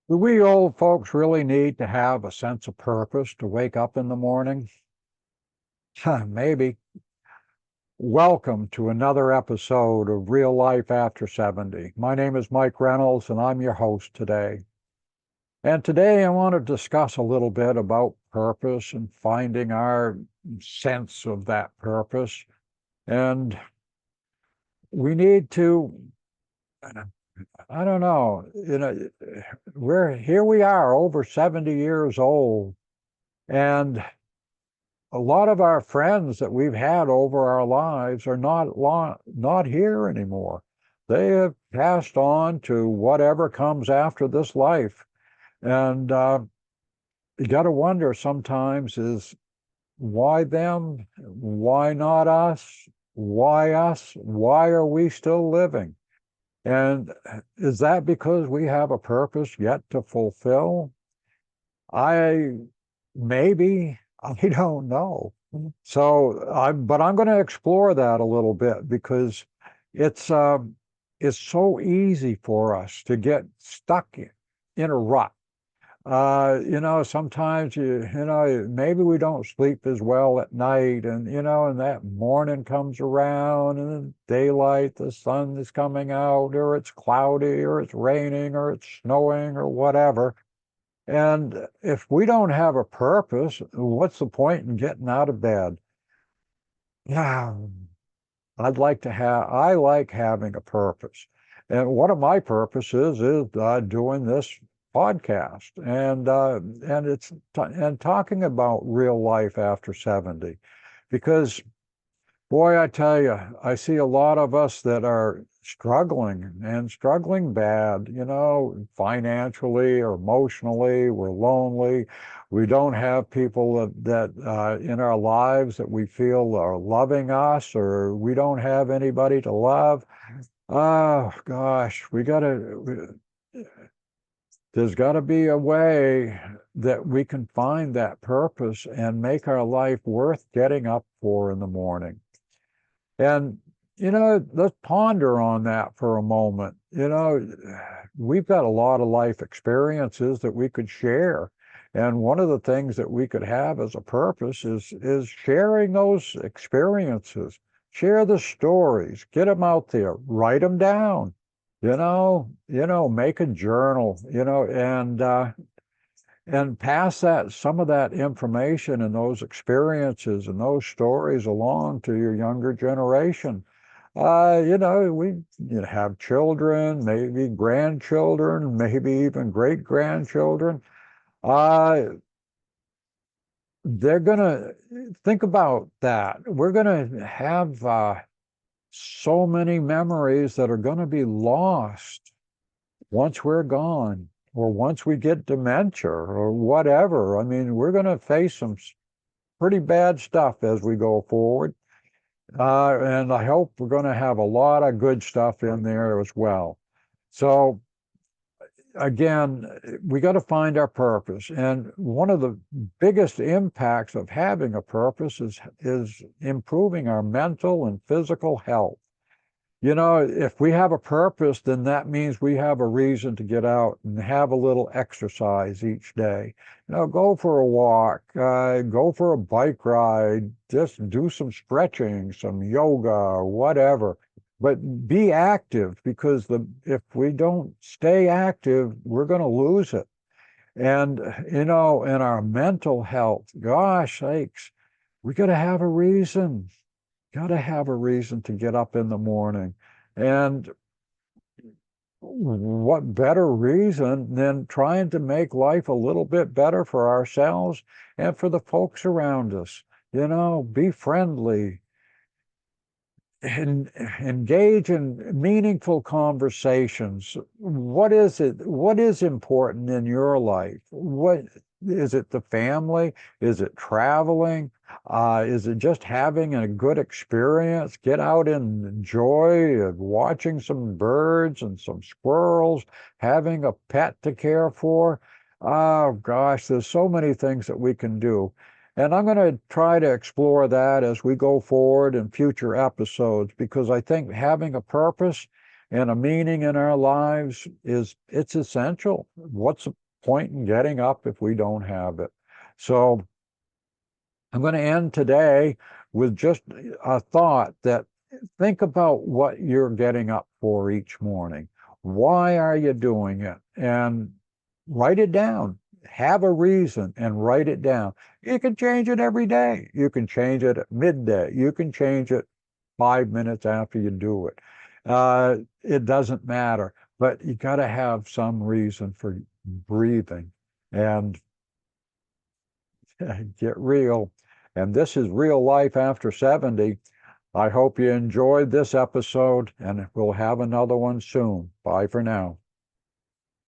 Do we old folks really need to have a sense of purpose to wake up in the morning? Maybe. Welcome to another episode of Real Life After 70. My name is Mike Reynolds, and I'm your host today. And today I want to discuss a little bit about purpose and finding our sense of that purpose. And we need to, I don't know, we are over 70 years old. And a lot of our friends that we've had over our lives are not here anymore. They have passed on to whatever comes after this life. And you got to wonder sometimes is why them? Why not us? Why us? Why are we still living? And is that because we have a purpose yet to fulfill? I maybe, I don't know. But I'm going to explore that a little bit because it's it's so easy for us to get stuck in a rut. Sometimes maybe we don't sleep as well at night, and and that morning comes around, and the daylight, the sun is coming out, or it's cloudy, or it's raining, or it's snowing, or whatever. And if we don't have a purpose, what's the point in getting out of bed? Yeah, I like having a purpose. And one of my purposes is doing this podcast and talking about real life after 70. Because boy, I tell you, I see a lot of us that are struggling and struggling bad, financially or emotionally. We're lonely. We don't have people that in our lives that we feel are loving us, or we don't have anybody to love. Oh gosh, there's got to be a way that we can find that purpose and make our life worth getting up for in the morning. And, let's ponder on that for a moment. We've got a lot of life experiences that we could share. And one of the things that we could have as a purpose is sharing those experiences. Share the stories, get them out there, write them down, make a journal, and pass some of that information and those experiences and those stories along to your younger generation. We have children, maybe grandchildren, maybe even great grandchildren. Uh, they're going to think about that. We're going to have so many memories that are going to be lost once we're gone, or once we get dementia or whatever. I mean, we're going to face some pretty bad stuff as we go forward. And I hope we're going to have a lot of good stuff in there as well. So again, we got to find our purpose. And one of the biggest impacts of having a purpose is improving our mental and physical health. If we have a purpose, then that means we have a reason to get out and have a little exercise each day. Go for a walk, go for a bike ride, just do some stretching, some yoga, whatever. But be active, because if we don't stay active, we're going to lose it. And, in our mental health, gosh sakes, we got to have a reason. Got to have a reason to get up in the morning. And what better reason than trying to make life a little bit better for ourselves and for the folks around us? Be friendly, and engage in meaningful conversations. What is it? What is important in your life? What is it? The family? Is it traveling? Is it just having a good experience? Get out and enjoy watching some birds and some squirrels, having a pet to care for. Oh gosh, there's so many things that we can do. And I'm going to try to explore that as we go forward in future episodes, because I think having a purpose and a meaning in our lives it's essential. What's the point in getting up if we don't have it? So I'm going to end today with just a thought that think about what you're getting up for each morning. Why are you doing it? And write it down. Have a reason and write it down. You can change it every day. You can change it at midday. You can change it 5 minutes after you do it. It doesn't matter, but you got to have some reason for breathing and get real. And this is Real Life After 70. I hope you enjoyed this episode, and we'll have another one soon. Bye for now.